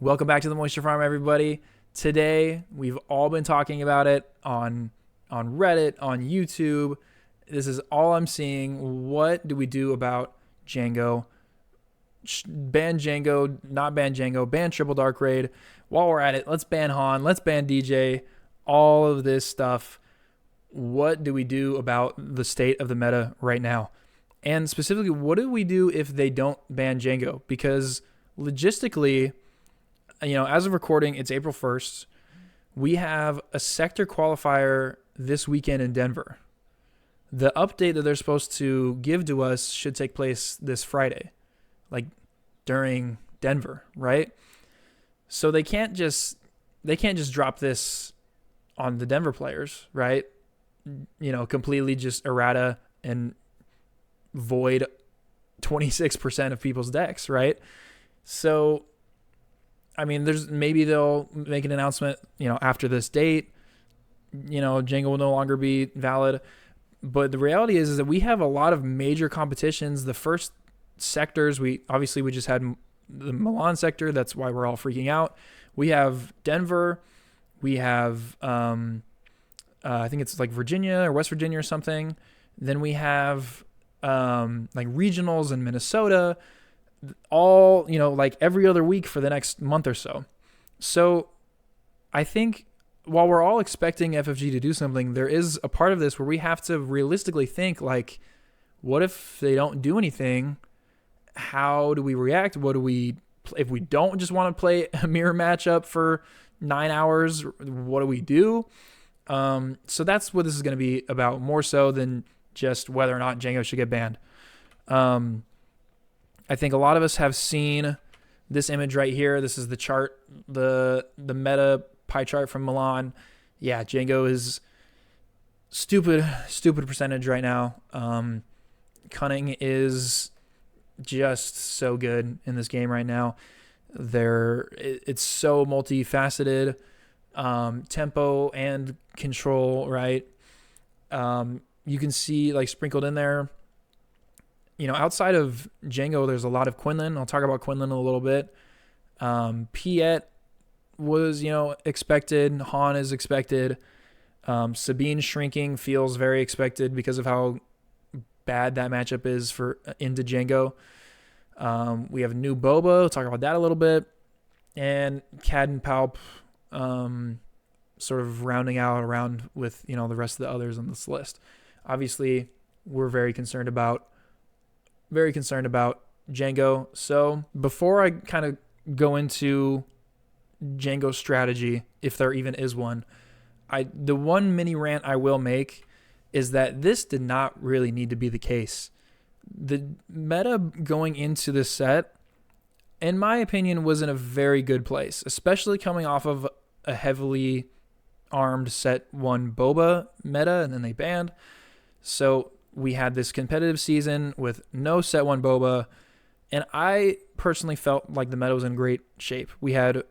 Welcome back to the Moisture Farm, everybody. Today, we've all been talking about it on Reddit, on YouTube. This is all I'm seeing. What do we do about Jango? Ban Jango, not ban Jango, ban Triple Dark Raid. While we're at it, let's ban Han, let's ban DJ, all of this stuff. What do we do about the state of the meta right now? And specifically, what do we do if they don't ban Jango? Because logistically, as of recording, it's April 1st. We have a sector qualifier this weekend in Denver. The update that they're supposed to give to us should take place this Friday, like during Denver, right? So they can't just drop this on the Denver players, right? Completely just errata and void 26% of people's decks, right? So maybe they'll make an announcement, after this date, Jango will no longer be valid. But the reality is that we have a lot of major competitions. The first sectors, we just had the Milan sector. That's why we're all freaking out. We have Denver. We have, I think it's like Virginia or West Virginia or something. Then we have like regionals in Minnesota, all, like every other week for the next month or so. So I think while we're all expecting FFG to do something, there is a part of this where we have to realistically think, like, what if they don't do anything? How do we react? If we don't just want to play a mirror matchup for 9 hours, what do we do? So that's what this is going to be about, more so than just whether or not Jango should get banned. I think a lot of us have seen this image right here. This is the chart, the meta pie chart from Milan. Yeah, Jango is stupid percentage right now. Cunning is just so good in this game right now. It's so multifaceted, tempo and control, right? You can see, like, sprinkled in there, outside of Jango, there's a lot of Quinlan. I'll talk about Quinlan in a little bit. Piet was, expected. Han is expected. Sabine shrinking feels very expected because of how bad that matchup is for into Jango. We have new Boba. We'll talk about that a little bit. And Cad and Palp sort of rounding out around with, the rest of the others on this list. Obviously, we're very concerned about Jango. So before I kind of go into Jango's strategy, if there even is one, the one mini rant I will make is that this did not really need to be the case. The meta going into this set, in my opinion, was in a very good place, especially coming off of a heavily armed set 1 Boba meta, and then they banned. So we had this competitive season with no set 1 Boba, and I personally felt like the meta was in great shape. We had,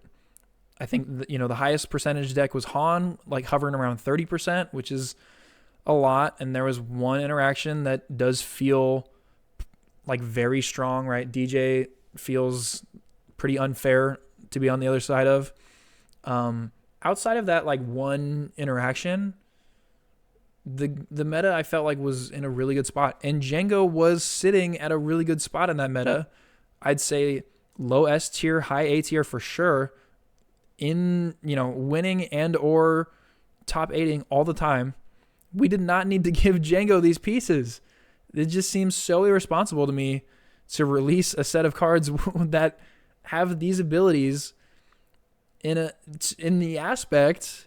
I think, the highest percentage deck was Han, like hovering around 30%, which is a lot. And there was one interaction that does feel like very strong, right? DJ feels pretty unfair to be on the other side of. Outside of that, like, one interaction, the meta I felt like was in a really good spot, and Jango was sitting at a really good spot in that meta. I'd say low S tier, high A tier for sure, in winning and or top 8ing all the time. We did not need to give Jango these pieces. It just seems so irresponsible to me to release a set of cards that have these abilities in the aspect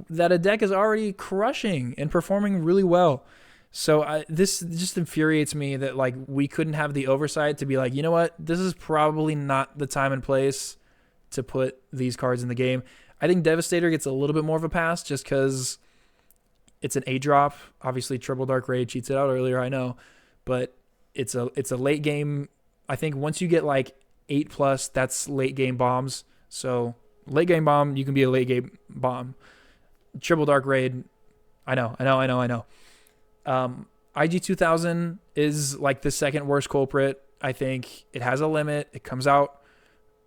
that a deck is already crushing and performing really well. So this just infuriates me that, like, we couldn't have the oversight to be like, you know what, this is probably not the time and place to put these cards in the game. I think Devastator gets a little bit more of a pass just because it's an A drop. Obviously, Triple Dark Raid cheats it out earlier, I know, but it's a late game. I think once you get like 8+, that's late game bombs. So late game bomb, you can be a late game bomb. Triple Dark Raid, I know. IG 2000 is like the second worst culprit. I think it has a limit. It comes out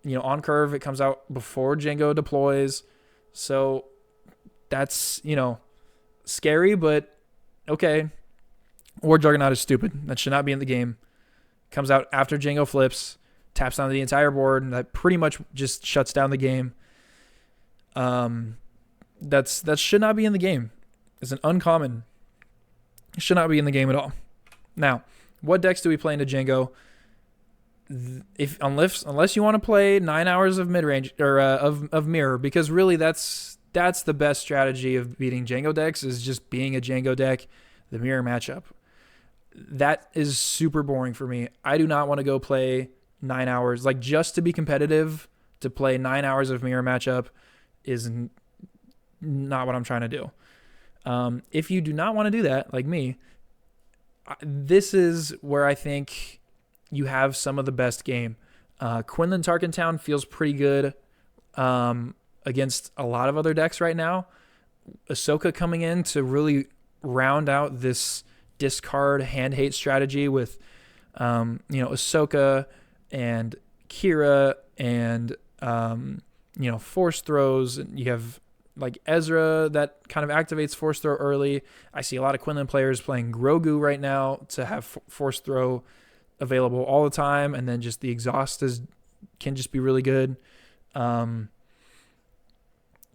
On curve, it comes out before Jango deploys. So that's, scary, but okay. Or Juggernaut is stupid. That should not be in the game. Comes out after Jango flips, taps down the entire board, and that pretty much just shuts down the game. That should not be in the game. It's an uncommon. It should not be in the game at all. Now, what decks do we play into Jango? Unless you want to play 9 hours of mid range or of mirror, because really that's the best strategy of beating Jango decks is just being a Jango deck, the mirror matchup. That is super boring for me. I do not want to go play 9 hours. Like, just to be competitive, to play 9 hours of mirror matchup is not what I'm trying to do. If you do not want to do that, like me, this is where I think you have some of the best game. Quinlan Tarkentown feels pretty good against a lot of other decks right now. Ahsoka coming in to really round out this discard hand hate strategy with Ahsoka and Kira and force throws. And you have like Ezra that kind of activates force throw early. I see a lot of Quinlan players playing Grogu right now to have force throw available all the time, and then just the exhaust can just be really good.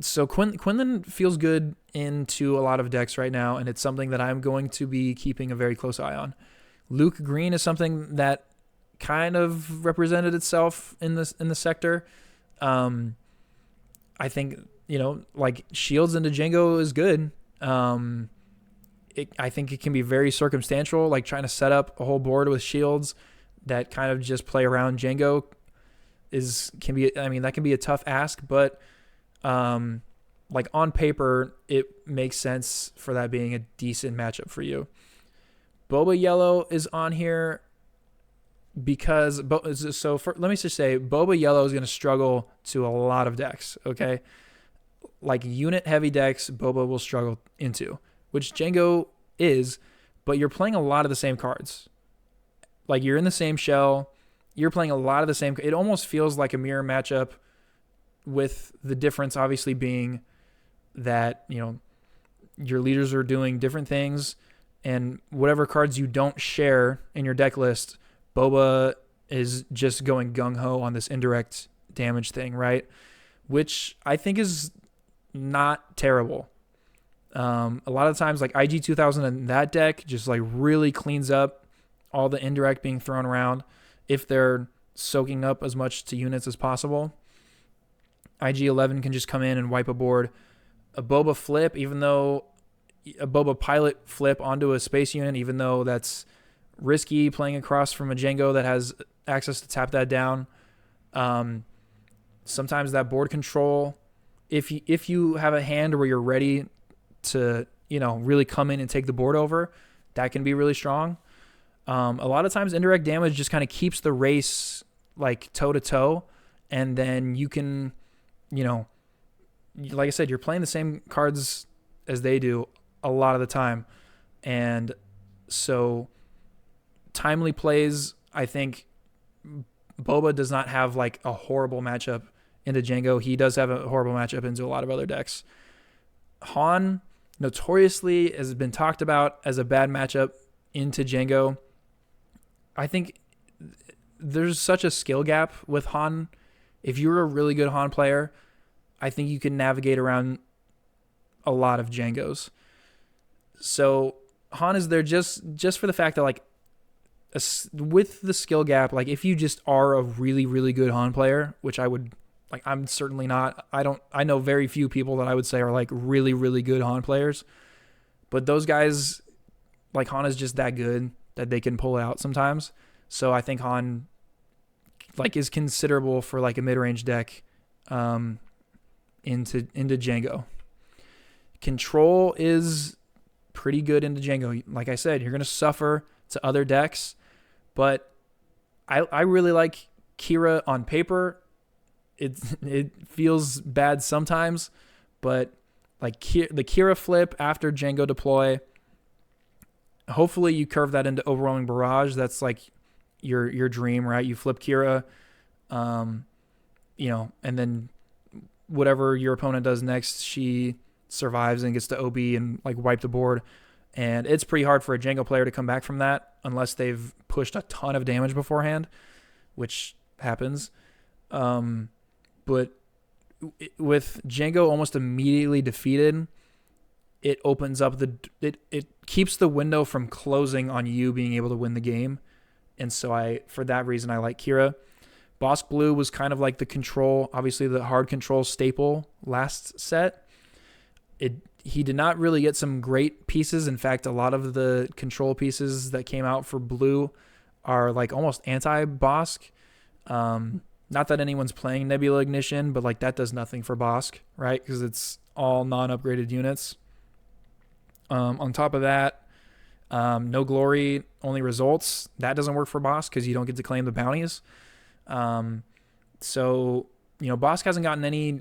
So Quinlan feels good into a lot of decks right now, and it's something that I'm going to be keeping a very close eye on. Luke Green is something that kind of represented itself in the sector. I think like shields into Jango is good. I think it can be very circumstantial, like trying to set up a whole board with shields that kind of just play around Jango that can be a tough ask, but like on paper, it makes sense for that being a decent matchup for you. Boba Yellow is on here because let me just say Boba Yellow is going to struggle to a lot of decks. Okay, like unit heavy decks, Boba will struggle into, which Jango is, but you're playing a lot of the same cards. Like you're in the same shell, you're playing a lot of the same. It almost feels like a mirror matchup, with the difference obviously being that your leaders are doing different things, and whatever cards you don't share in your deck list, Boba is just going gung-ho on this indirect damage thing, right? Which I think is not terrible. A lot of times, like IG 2000 in that deck just like really cleans up all the indirect being thrown around if they're soaking up as much to units as possible. IG 11 can just come in and wipe a board. A Boba flip, even though a Boba pilot flip onto a space unit, even though that's risky playing across from a Jango that has access to tap that down. Sometimes that board control, if you have a hand where you're ready to really come in and take the board over, that can be really strong. A lot of times indirect damage just kind of keeps the race like toe to toe, and then you can like I said, you're playing the same cards as they do a lot of the time, and so timely plays, I think Boba does not have like a horrible matchup into Jango. He does have a horrible matchup into a lot of other decks. Han notoriously has been talked about as a bad matchup into Jango. I think there's such a skill gap with Han. If you're a really good Han player, I think you can navigate around a lot of Jangos. So Han is there just for the fact that like with the skill gap, like if you just are a really, really good Han player, which I'm certainly not. I know very few people that I would say are like really, really good Han players, but those guys, like Han is just that good that they can pull it out sometimes. So I think Han like is considerable for like a mid-range deck into Jango. Control is pretty good into Jango. Like I said, you're going to suffer to other decks, but I really like Kira on paper. It feels bad sometimes, but like the Kira flip after Jango deploy, hopefully you curve that into Overwhelming Barrage. That's like your dream, right? You flip Kira, and then whatever your opponent does next, she survives and gets to OB and like wipe the board. And it's pretty hard for a Jango player to come back from that unless they've pushed a ton of damage beforehand, which happens. But with Jango almost immediately defeated, it opens up it keeps the window from closing on you being able to win the game. And so for that reason, I like Kira. Bosk Blue was kind of like the control, obviously the hard control staple last set. He did not really get some great pieces. In fact, a lot of the control pieces that came out for Blue are like almost anti-Bosk. Not that anyone's playing Nebula Ignition, but like that does nothing for Bosk, right? Because it's all non-upgraded units. On top of that, no glory, only results. That doesn't work for Bosk because you don't get to claim the bounties. So, Bosk hasn't gotten any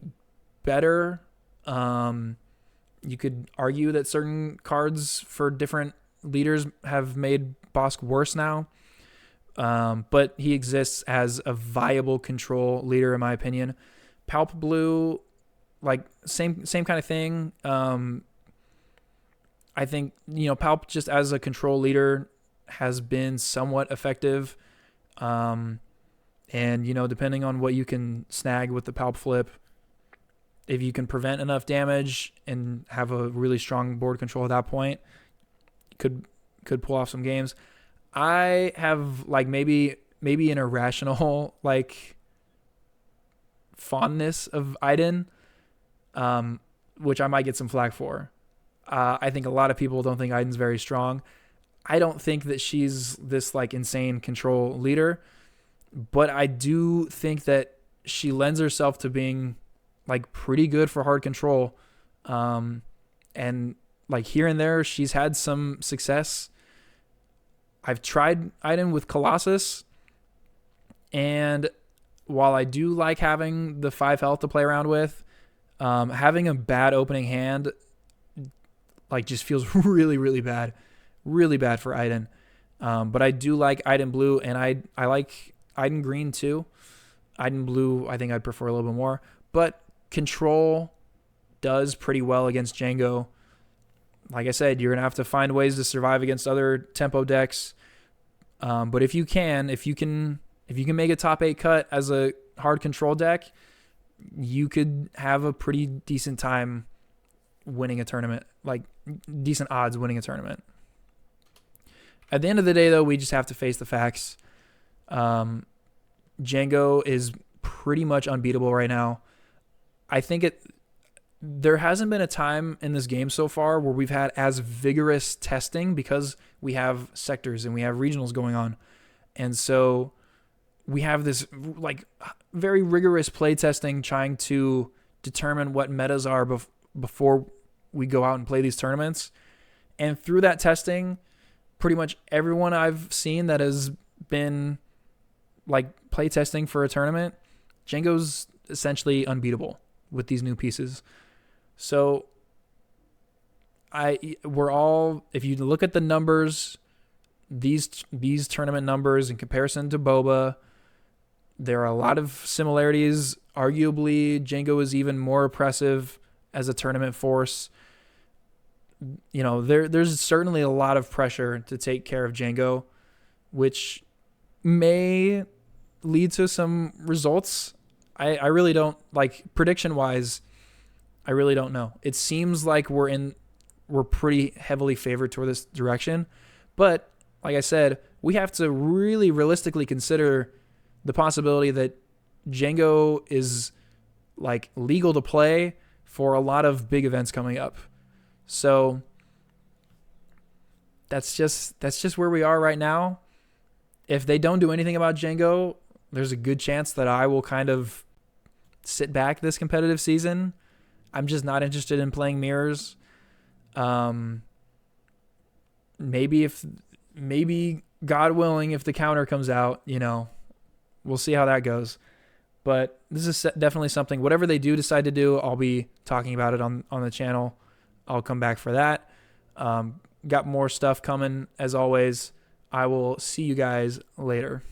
better. You could argue that certain cards for different leaders have made Bosk worse now. But he exists as a viable control leader, in my opinion. Palp Blue, like same kind of thing. I think, Palp just as a control leader has been somewhat effective. And, depending on what you can snag with the Palp flip, if you can prevent enough damage and have a really strong board control at that point, could pull off some games. I have like maybe an irrational like fondness of Iden, which I might get some flack for. I think a lot of people don't think Iden's very strong. I don't think that she's this like insane control leader, but I do think that she lends herself to being like pretty good for hard control. And like here and there, she's had some success. I've tried Iden with Colossus, and while I do like having the 5 health to play around with, having a bad opening hand like just feels really, really bad for Iden. But I do like Iden Blue, and I like Iden Green too. Iden Blue, I think I'd prefer a little bit more, but control does pretty well against Jango. Like I said, you're gonna have to find ways to survive against other tempo decks. But if you can make a top 8 cut as a hard control deck, you could have a pretty decent time winning a tournament, like decent odds winning a tournament. At the end of the day, though, we just have to face the facts. Jango is pretty much unbeatable right now. I think there hasn't been a time in this game so far where we've had as vigorous testing because we have sectors and we have regionals going on. And so we have this like very rigorous play testing trying to determine what metas are before we go out and play these tournaments. And through that testing, pretty much everyone I've seen that has been like play testing for a tournament, Jango's essentially unbeatable with these new pieces. So if you look at the numbers, these tournament numbers in comparison to Boba, there are a lot of similarities. Arguably, Jango is even more oppressive as a tournament force. There's certainly a lot of pressure to take care of Jango, which may lead to some results. I really don't, like, prediction-wise, I really don't know. It seems like we're pretty heavily favored toward this direction. But, like I said, we have to really realistically consider the possibility that Jango is, like, legal to play for a lot of big events coming up. So that's just where we are right now. If they don't do anything about Jango, there's a good chance that I will kind of sit back this competitive season. I'm just not interested in playing mirrors. Maybe God willing, if the counter comes out, we'll see how that goes. But this is definitely something, whatever they do decide to do, I'll be talking about it on the channel. I'll come back for that. Got more stuff coming as always. I will see you guys later.